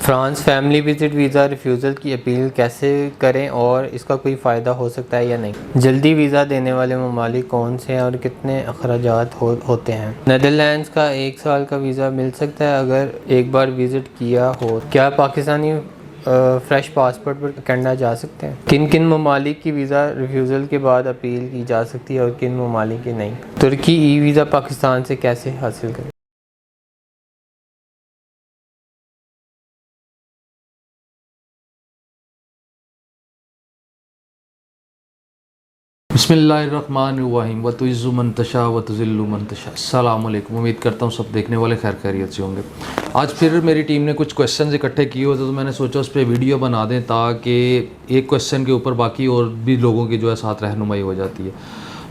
France family visit visa refusal की appeal कैसे करें और इसका कोई फ़ायदा हो सकता है या नहीं। जल्दी वीज़ा देने वाले ममालिक कौन से हैं और कितने अखराजात होते हैं। नीदरलैंड्स का 1 साल का वीज़ा मिल सकता है अगर एक बार विज़िट किया हो। क्या पाकिस्तानी फ्रेश पासपोर्ट पर कनाडा जा सकते हैं। किन किन ममालिक की वीज़ा रिफ्यूज़ल के बाद अपील की जा सकती है और किन ममालिक की नहीं। तुर्की ई वीज़ा पाकिस्तान से कैसे हासिल करें। बिस्मिल्लाहिर्रहमानिर्रहीम व तुइज़्ज़ु मन तशा व तुज़िल्लु मन तशा। अस्सलाम वालेकुम। उम्मीद करता हूँ सब देखने वाले खैर खैरियत से होंगे। आज फिर मेरी टीम ने कुछ क्वेश्चंस इकट्ठे किए होते तो मैंने सोचा उस पर वीडियो बना दें ताकि एक क्वेश्चन के ऊपर बाकी और भी लोगों की जो है साथ रहनुमाई हो जाती है।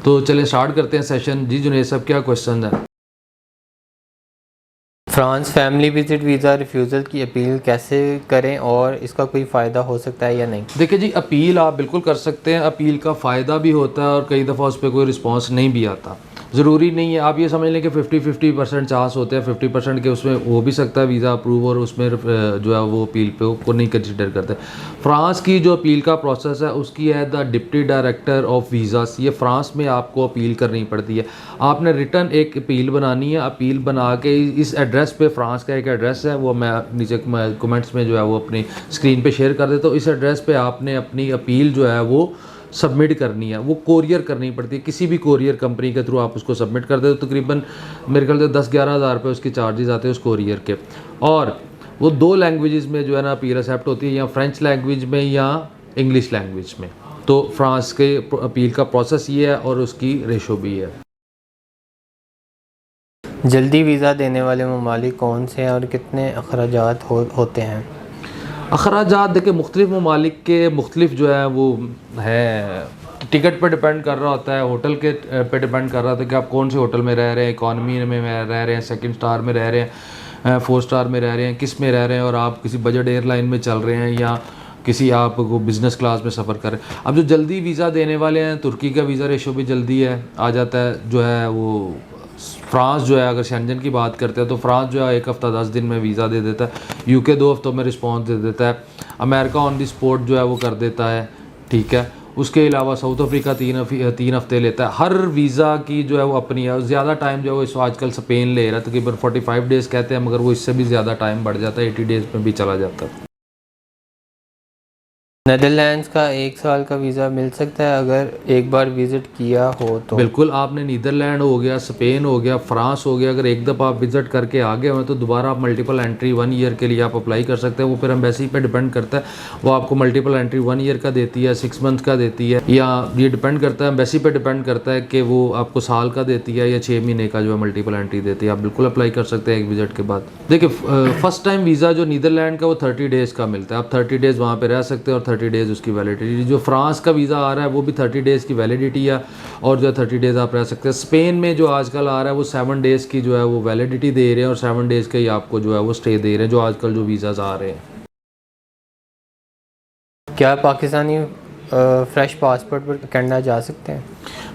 तो चलिए स्टार्ट करते हैं सेशन। जी जुनेद साहब, क्या क्वेश्चन है? France family visit visa refusal की अपील कैसे करें और इसका कोई फ़ायदा हो सकता है या नहीं। देखिए जी, अपील आप बिल्कुल कर सकते हैं। अपील का फ़ायदा भी होता है और कई दफ़ा उस पर कोई रिस्पांस नहीं भी आता। ज़रूरी नहीं है, आप ये समझ लें कि 50-50% चांस होते हैं। 50% के उसमें हो भी सकता है वीज़ा अप्रूव और उसमें जो है वो अपील पे को नहीं कंसिडर करते। फ्रांस की जो अपील का प्रोसेस है उसकी है the deputy director of visas. ये फ्रांस में आपको अपील करनी पड़ती है। आपने रिटर्न एक अपील बनानी है। अपील बना के इस एड्रेस पे, फ्रांस का एक एड्रेस है वो मैं नीचे कमेंट्स में जो है वो अपनी स्क्रीन पे शेयर कर देता हूँ। इस एड्रेस पे आपने अपनी अपील जो है वो सबमिट करनी है। वो कोरियर करनी पड़ती है, किसी भी कोरियर कंपनी के थ्रू आप उसको सबमिट कर दे तो तकरीबन मेरे ख्याल से 10-11 हज़ार रुपये उसके चार्जेस आते हैं उस कोरियर के। और वो 2 लैंग्वेजेस में जो है ना अपील एक्सेप्ट होती है, या फ्रेंच लैंग्वेज में या इंग्लिश लैंग्वेज में। तो फ्रांस के अपील का प्रोसेस ये है और उसकी रेशो भी है। जल्दी वीज़ा देने वाले ममालिक कौन से हैं और कितने अखराजात होते हैं। अखराजात देखिए मुख्तलिफ़ ममालिक के मुख्तलिफ जो है वो है, टिकट पर डिपेंड कर रहा होता है, होटल के पे डिपेंड कर रहा होता है कि आप कौन से होटल में रह रहे हैं, इकॉनमी में रह रहे हैं, 2 स्टार में रह रहे हैं, 4 स्टार में रह रहे हैं, किस में रह रहे हैं, और आप किसी बजट एयरलाइन में चल रहे हैं या किसी आप को बिज़नेस क्लास में सफ़र कर रहे हैं। अब जो जल्दी वीज़ा देने वाले हैं, तुर्की का वीज़ा रेशो भी जल्दी है आ जाता है जो है वो। फ्रांस जो है, अगर शेंजन की बात करते हैं तो फ्रांस जो है 1 हफ़्ता 10 दिन में वीज़ा दे देता है। यूके 2 हफ्तों में रिस्पॉन्स दे देता है। अमेरिका ऑन दी स्पॉट जो है वो कर देता है, ठीक है। उसके अलावा साउथ अफ्रीका 3 हफ्ते लेता है। हर वीज़ा की जो है वो अपनी है। ज़्यादा टाइम जो है वो इस आजकल स्पेन ले रहा है, तकरीबन 45 डेज़ कहते हैं, मगर वो इससे भी ज़्यादा टाइम बढ़ जाता है, 80 डेज़ में भी चला जाता है। नीदरलैंड्स का 1 साल का वीज़ा मिल सकता है अगर एक बार विज़िट किया हो तो। बिल्कुल, आपने नीदरलैंड हो गया, स्पेन हो गया, फ्रांस हो गया, अगर एक दफ़ा आप विज़िट करके आ गए हो तो दोबारा आप मल्टीपल एंट्री 1 ईयर के लिए आप अप्लाई कर सकते हैं। वो फिर एम्बेसी पे डिपेंड करता है, वो आपको मल्टीपल एंट्री 1 ईयर का देती है, 6 मंथ का देती है, या ये डिपेंड करता है एम्बेसी पे डिपेंड करता है कि वो आपको साल का देती है या 6 महीने का जो है मल्टीपल एंट्री देती है। आप बिल्कुल अप्लाई कर सकते हैं एक विज़िट के बाद। देखिए फर्स्ट टाइम वीज़ा जो नीदरलैंड का वो 30 डेज़ का मिलता है। आप 30 डेज़ वहाँ पर रह सकते हैं और 30 डेज़ उसकी वैलिडिटी। जो फ्रांस का वीज़ा आ रहा है वो भी 30 डेज़ की वैलिडिटी है और जो 30 डेज़ आप रह सकते हैं। स्पेन में जो आजकल आ रहा है वो 7 डेज़ की जो है वो वैलिडिटी दे रहे हैं और 7 डेज़ का ही आपको जो है वो स्टे दे रहे हैं, जो आजकल जो वीज़ाज़ आ रहे हैं। क्या पाकिस्तानी फ्रेश पासपोर्ट पर कनाडा जा सकते हैं।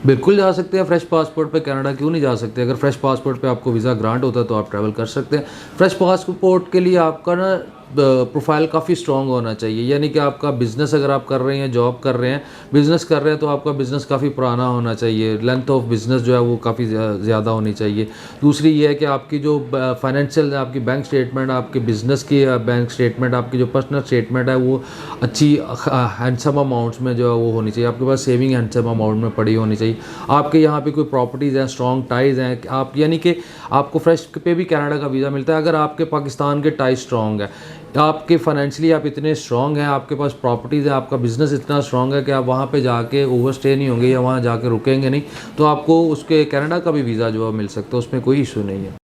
बिल्कुल जा सकते हैं। फ्रेश पासपोर्ट पे कनाडा क्यों नहीं जा सकते? अगर फ्रेश पासपोर्ट पे आपको वीज़ा ग्रांट होता है तो आप ट्रैवल कर सकते हैं। फ्रेश पासपोर्ट के लिए आपका ना प्रोफाइल काफ़ी स्ट्रॉन्ग होना चाहिए, यानी कि आपका बिज़नेस अगर आप कर रहे हैं, जॉब कर रहे हैं, बिज़नेस कर रहे हैं तो आपका बिज़नेस काफ़ी पुराना होना चाहिए। लेंथ ऑफ बिज़नेस जो है वो काफ़ी ज़्यादा होनी चाहिए। दूसरी ये है कि आपकी जो फाइनेंशियल, आपकी बैंक स्टेटमेंट, आपके बिज़नेस की बैंक स्टेटमेंट, आपकी जो पर्सनल स्टेटमेंट है वो अच्छी हैंडसम अमाउंट्स में जो है वो होनी चाहिए। आपके पास सेविंग हैंडसम अमाउंट में पड़ी होनी चाहिए। आपके यहाँ पे कोई प्रॉपर्टीज़ हैं, स्ट्रॉन्ग टाइज़ हैं, आप यानी कि आपको फ्रेश पे भी कनाडा का वीज़ा मिलता है अगर आपके पाकिस्तान के टाइज स्ट्रॉन्ग है, आपके फाइनेंशियली आप इतने स्ट्रॉन्ग हैं, आपके पास प्रॉपर्टीज़ है, आपका बिज़नेस इतना स्ट्रॉन्ग है कि आप वहाँ पे जाके ओवर स्टे नहीं होंगे या वहाँ जाके रुकेंगे नहीं, तो आपको उसके कनाडा का भी वीज़ा जो है मिल सकता है, उसमें कोई इशू नहीं है।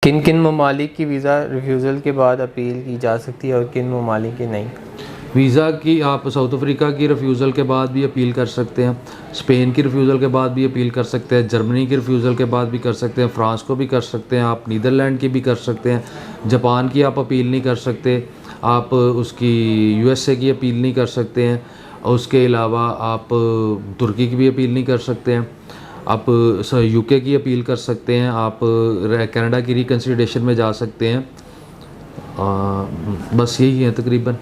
किन किन ममालिक की वीज़ा रिफ्यूज़ल के बाद अपील की जा सकती है और किन ममालिक की नहीं। वीज़ा की आप साउथ अफ्रीका की रिफ्यूज़ल के बाद भी अपील कर सकते हैं, स्पेन की रिफ्यूज़ल के बाद भी अपील कर सकते हैं, जर्मनी की रिफ्यूज़ल के बाद भी कर सकते हैं, फ्रांस को भी कर सकते हैं, आप नीदरलैंड की भी कर सकते हैं, जापान की आप अपील नहीं कर सकते, आप उसकी यूएसए की अपील नहीं कर सकते हैं, उसके अलावा आप तुर्की की भी अपील नहीं कर सकते हैं, आप यूके की अपील कर सकते हैं, आप कनाडा की रिकन्सिडरेशन में जा सकते हैं, बस यही है तकरीबन।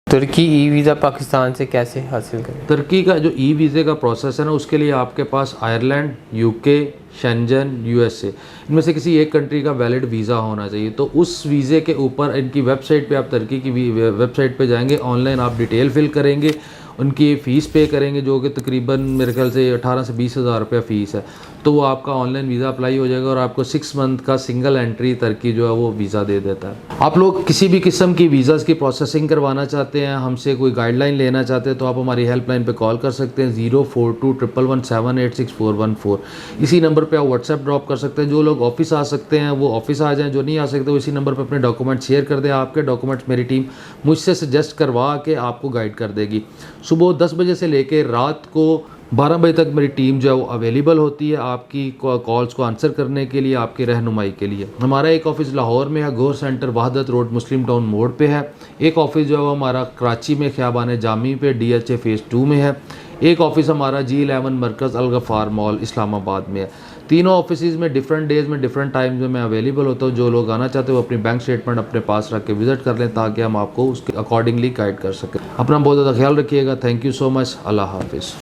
तुर्की ई वीज़ा पाकिस्तान से कैसे हासिल करें? तुर्की का जो ई वीज़े का प्रोसेस है ना, उसके लिए आपके पास आयरलैंड, यूके, शेंजन, यूएसए, इनमें से किसी एक कंट्री का वैलिड वीज़ा होना चाहिए। तो उस वीज़े के ऊपर इनकी वेबसाइट पे, आप तुर्की की वेबसाइट पे जाएंगे, ऑनलाइन आप डिटेल फिल करेंगे, उनकी फ़ीस पे करेंगे जो कि तकरीबन मेरे ख्याल से 18 से 20 हज़ार रुपया फ़ीस है। तो वो आपका ऑनलाइन वीज़ा अप्लाई हो जाएगा और आपको 6 मंथ का सिंगल एंट्री तुर्की जो है वो वीज़ा दे देता है। आप लोग किसी भी किस्म की वीज़ाज़ की प्रोसेसिंग करवाना चाहते हैं, हमसे कोई गाइडलाइन लेना चाहते हैं, तो आप हमारी हेल्पलाइन पे कॉल कर सकते हैं 0421178614। इसी नंबर पे आप व्हाट्सएप ड्रॉप कर सकते हैं। जो लोग ऑफिस आ सकते हैं वो ऑफिस आ जाएं, जो नहीं आ सकते वो इसी नंबर पर अपने डॉक्यूमेंट शेयर कर दें। आपके डॉक्यूमेंट्स मेरी टीम मुझसे सजेस्ट करवा के आपको गाइड कर देगी। सुबह 10 बजे से लेकर रात को 12 बजे तक मेरी टीम जो है वो अवेलेबल होती है आपकी कॉल्स को आंसर करने के लिए, आपकी रहनुमाई के लिए। हमारा एक ऑफ़िस लाहौर में है, गौर सेंटर वहादत रोड मुस्लिम टाउन मोड़ पे है। एक ऑफ़िस जो है वो हमारा कराची में ख़ियाबान जामी पे DHA फ़ेज़ 2 में है। एक ऑफ़िस हमारा G11 मरकज़ अलगफ़ार मॉल इस्लामाबाद में है। तीनों ऑफिसेज में डिफरेंट डेज़ में डिफरेंट टाइम्स में मैं अवेलेबल होता हूँ। जो लोग आना चाहते हो वो अपनी बैंक स्टेटमेंट अपने पास रख के विज़िट कर लें ताकि हम आपको उसके अकॉर्डिंगली गाइड कर सकें। अपना बहुत ज़्यादा ख्याल रखिएगा। Thank you so much. Allah हाफिज़।